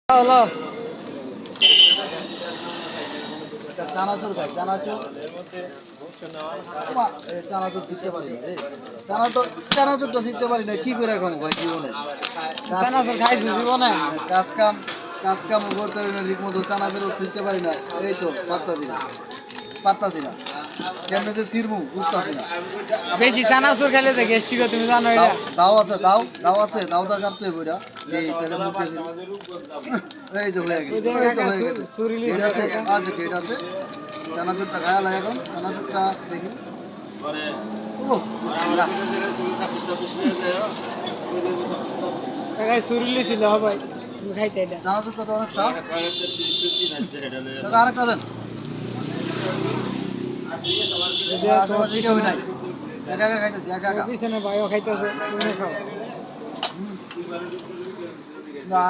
হলো চানাচুর খাই চানাচুর চানাচুর শিখতে পারি না চানাচুরটা শিখতে পারি না কি করে এখন ভাই জীবনে চানাচুর খাইছি জীবনে কাজ কাম করতে পারি না ঠিক মতো চানাচুর শিখতে পারি না এই তো পারতাছি না কেমনে যে সিরমু বুঝতাছি না বেশি চানাচুর খেলে যে গ্যাস্ট্রিক তুমি জানো এটা দাও আছে দাও দা কাটতে হইব এটা এই তাহলে মুখে এই যে হয়ে গেছে ডেট আছে আজ ডেট আছে চানাচুরটা খায়া লাগে এখন চানাচুরটা দেখি টাকায় সুরিলি ছিল ভাই তুমি খাইতে এটা চানাচুরটা তো অনেক স্বাদ আরেকটা দেন আশেপাশে কেউ নাই একা একা খাইতেছি একা একা পিছনে ভাইও খাইতেছে তুমি খাও না